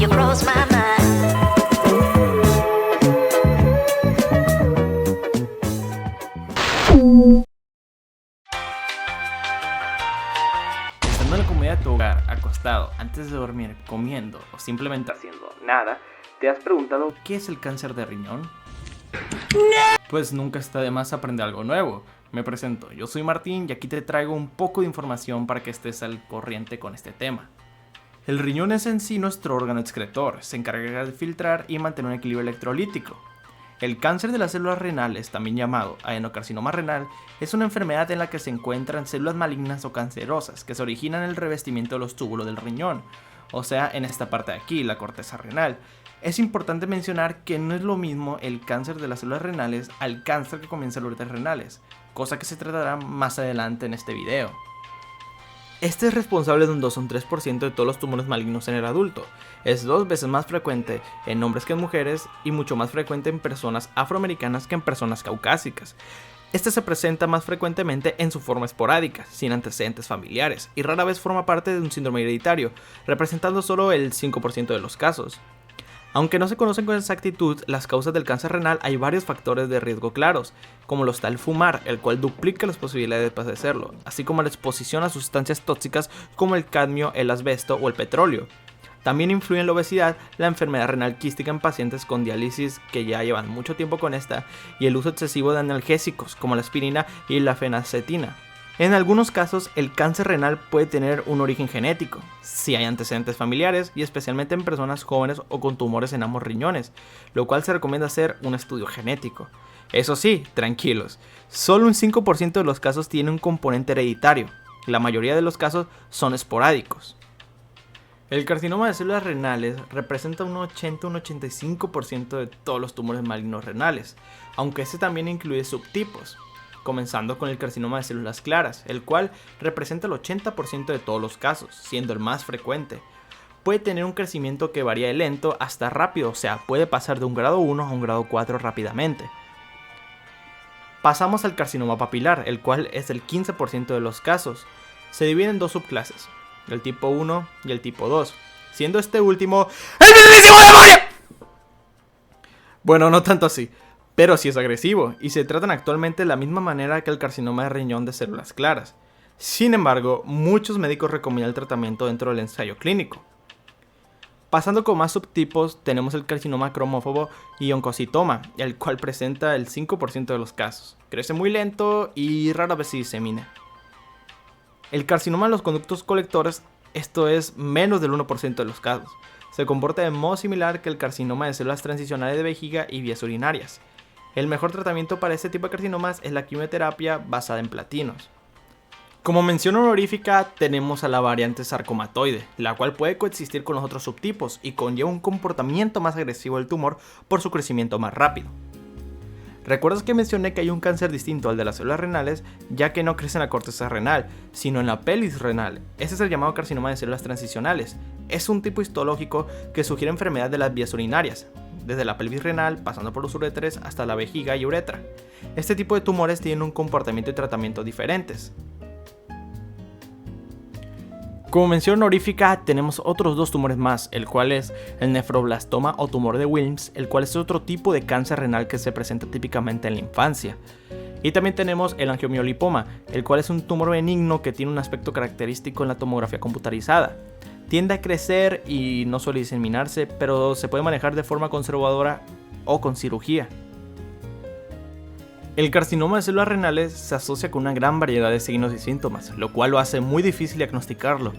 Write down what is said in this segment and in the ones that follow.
you cross my mind. Estando en la comodidad de tu hogar, acostado, antes de dormir, comiendo o simplemente haciendo nada, ¿te has preguntado qué es el cáncer de riñón? Pues nunca está de más aprender algo nuevo. Me presento, yo soy Martín y aquí te traigo un poco de información para que estés al corriente con este tema. El riñón es en sí nuestro órgano excretor, se encarga de filtrar y mantener un equilibrio electrolítico. El cáncer de las células renales, también llamado adenocarcinoma renal, es una enfermedad en la que se encuentran células malignas o cancerosas que se originan en el revestimiento de los túbulos del riñón, o sea, en esta parte de aquí, la corteza renal. Es importante mencionar que no es lo mismo el cáncer de las células renales al cáncer que comienza en las ureteras renales, cosa que se tratará más adelante en este video. Este es responsable de un 2 o un 3% de todos los tumores malignos en el adulto. Es 2 veces más frecuente en hombres que en mujeres y mucho más frecuente en personas afroamericanas que en personas caucásicas. Este se presenta más frecuentemente en su forma esporádica, sin antecedentes familiares, y rara vez forma parte de un síndrome hereditario, representando solo el 5% de los casos. Aunque no se conocen con exactitud las causas del cáncer renal, hay varios factores de riesgo claros, como lo está el fumar, el cual duplica las posibilidades de padecerlo, así como la exposición a sustancias tóxicas como el cadmio, el asbesto o el petróleo. También influye en la obesidad, la enfermedad renal quística en pacientes con diálisis que ya llevan mucho tiempo con esta, y el uso excesivo de analgésicos como la aspirina y la fenacetina. En algunos casos, el cáncer renal puede tener un origen genético, si hay antecedentes familiares y especialmente en personas jóvenes o con tumores en ambos riñones, lo cual se recomienda hacer un estudio genético. Eso sí, tranquilos, solo un 5% de los casos tiene un componente hereditario, la mayoría de los casos son esporádicos. El carcinoma de células renales representa un 80 o un 85% de todos los tumores malignos renales, aunque este también incluye subtipos, comenzando con el carcinoma de células claras, el cual representa el 80% de todos los casos, siendo el más frecuente. Puede tener un crecimiento que varía de lento hasta rápido, o sea, puede pasar de un grado 1 a un grado 4 rápidamente. Pasamos al carcinoma papilar, el cual es el 15% de los casos. Se divide en dos subclases, el tipo 1 y el tipo 2, siendo este último ¡el mismísimo demonio! Bueno, no tanto así, pero sí es agresivo, y se tratan actualmente de la misma manera que el carcinoma de riñón de células claras. Sin embargo, muchos médicos recomiendan el tratamiento dentro del ensayo clínico. Pasando con más subtipos, tenemos el carcinoma cromófobo y oncocitoma, el cual presenta el 5% de los casos. Crece muy lento y rara vez se disemina. El carcinoma de los conductos colectores, esto es menos del 1% de los casos. Se comporta de modo similar que el carcinoma de células transicionales de vejiga y vías urinarias. El mejor tratamiento para este tipo de carcinomas es la quimioterapia basada en platinos. Como mención honorífica tenemos a la variante sarcomatoide, la cual puede coexistir con los otros subtipos y conlleva un comportamiento más agresivo del tumor por su crecimiento más rápido. ¿Recuerdas que mencioné que hay un cáncer distinto al de las células renales, ya que no crece en la corteza renal, sino en la pelvis renal? Este es el llamado carcinoma de células transicionales. Es un tipo histológico que sugiere enfermedad de las vías urinarias, desde la pelvis renal, pasando por los uréteres hasta la vejiga y uretra. Este tipo de tumores tienen un comportamiento y tratamiento diferentes. Como mención honorífica tenemos otros dos tumores más, el cual es el nefroblastoma o tumor de Wilms, el cual es otro tipo de cáncer renal que se presenta típicamente en la infancia. Y también tenemos el angiomiolipoma, el cual es un tumor benigno que tiene un aspecto característico en la tomografía computarizada. Tiende a crecer y no suele diseminarse, pero se puede manejar de forma conservadora o con cirugía. El carcinoma de células renales se asocia con una gran variedad de signos y síntomas, lo cual lo hace muy difícil diagnosticarlo.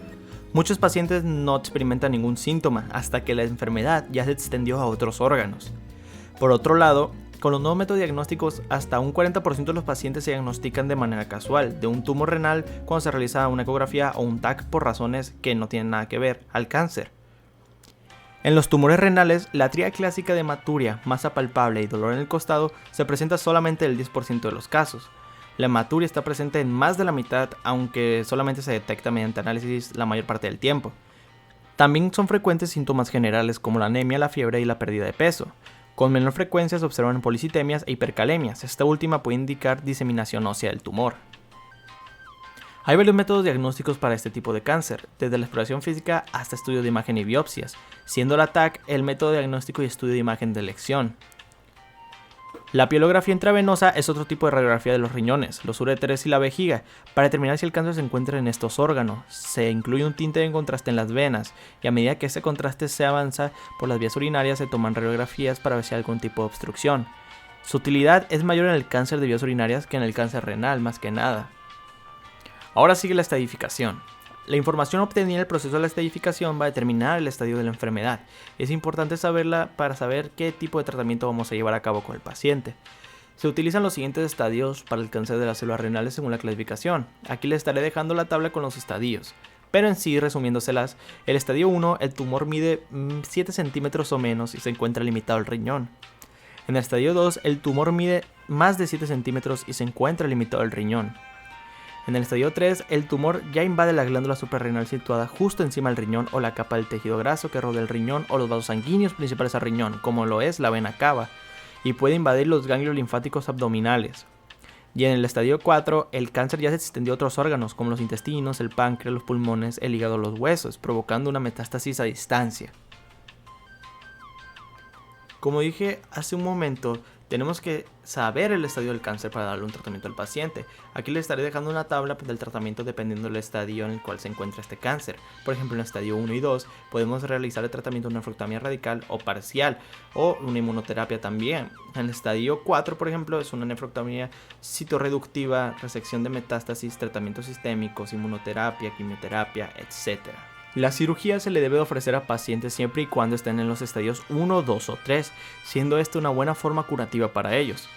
Muchos pacientes no experimentan ningún síntoma hasta que la enfermedad ya se extendió a otros órganos. Por otro lado, con los nuevos métodos diagnósticos, hasta un 40% de los pacientes se diagnostican de manera casual de un tumor renal cuando se realiza una ecografía o un TAC por razones que no tienen nada que ver al cáncer. En los tumores renales, la tríada clásica de hematuria, masa palpable y dolor en el costado se presenta solamente en el 10% de los casos. La hematuria está presente en más de la mitad, aunque solamente se detecta mediante análisis la mayor parte del tiempo. También son frecuentes síntomas generales como la anemia, la fiebre y la pérdida de peso. Con menor frecuencia se observan policitemias e hipercalemias. Esta última puede indicar diseminación ósea del tumor. Hay varios métodos diagnósticos para este tipo de cáncer, desde la exploración física hasta estudio de imagen y biopsias, siendo la TAC el método diagnóstico y estudio de imagen de elección. La pielografía intravenosa es otro tipo de radiografía de los riñones, los uréteres y la vejiga, para determinar si el cáncer se encuentra en estos órganos. Se incluye un tinte en contraste en las venas, y a medida que ese contraste se avanza por las vías urinarias se toman radiografías para ver si hay algún tipo de obstrucción. Su utilidad es mayor en el cáncer de vías urinarias que en el cáncer renal, más que nada. Ahora sigue la estadificación. La información obtenida en el proceso de la estadificación va a determinar el estadio de la enfermedad. Es importante saberla para saber qué tipo de tratamiento vamos a llevar a cabo con el paciente. Se utilizan los siguientes estadios para el cáncer de las células renales según la clasificación. Aquí les estaré dejando la tabla con los estadios. Pero en sí, resumiéndoselas, el estadio 1, el tumor mide 7 centímetros o menos y se encuentra limitado al riñón. En el estadio 2, el tumor mide más de 7 centímetros y se encuentra limitado al riñón. En el estadio 3, el tumor ya invade la glándula suprarrenal situada justo encima del riñón o la capa del tejido graso que rodea el riñón o los vasos sanguíneos principales al riñón, como lo es la vena cava, y puede invadir los ganglios linfáticos abdominales. Y en el estadio 4, el cáncer ya se extendió a otros órganos, como los intestinos, el páncreas, los pulmones, el hígado, los huesos, provocando una metástasis a distancia. Como dije hace un momento, tenemos que saber el estadio del cáncer para darle un tratamiento al paciente. Aquí les estaré dejando una tabla del tratamiento dependiendo del estadio en el cual se encuentra este cáncer. Por ejemplo, en el estadio 1 y 2 podemos realizar el tratamiento de una nefrectomía radical o parcial o una inmunoterapia también. En el estadio 4, por ejemplo, es una nefrectomía citorreductiva, resección de metástasis, tratamientos sistémicos, inmunoterapia, quimioterapia, etc. La cirugía se le debe ofrecer a pacientes siempre y cuando estén en los estadios 1, 2 o 3, siendo esta una buena forma curativa para ellos.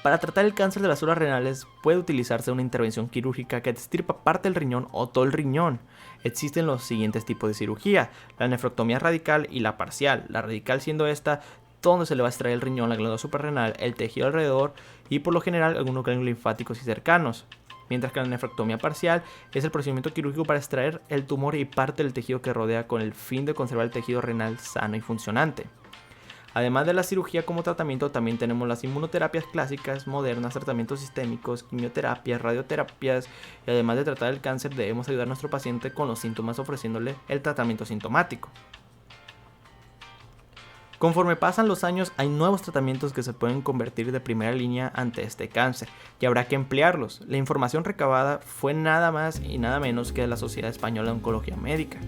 Para tratar el cáncer de las células renales puede utilizarse una intervención quirúrgica que extirpa parte del riñón o todo el riñón. Existen los siguientes tipos de cirugía: la nefrectomía radical y la parcial. La radical siendo esta donde se le va a extraer el riñón, la glándula suprarrenal, el tejido alrededor y por lo general algunos ganglios linfáticos y cercanos. Mientras que la nefrectomía parcial es el procedimiento quirúrgico para extraer el tumor y parte del tejido que rodea con el fin de conservar el tejido renal sano y funcionante. Además de la cirugía como tratamiento, también tenemos las inmunoterapias clásicas, modernas, tratamientos sistémicos, quimioterapias, radioterapias, y además de tratar el cáncer debemos ayudar a nuestro paciente con los síntomas ofreciéndole el tratamiento sintomático. Conforme pasan los años hay nuevos tratamientos que se pueden convertir de primera línea ante este cáncer y habrá que emplearlos. La información recabada fue nada más y nada menos que de la Sociedad Española de Oncología Médica,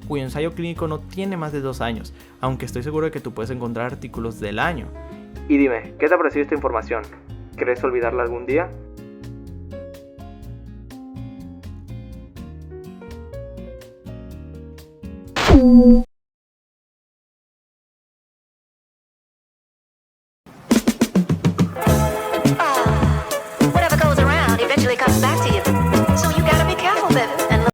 cuyo ensayo clínico no tiene más de 2 años, aunque estoy seguro de que tú puedes encontrar artículos del año. Y dime, ¿qué te ha parecido esta información? ¿Crees olvidarla algún día?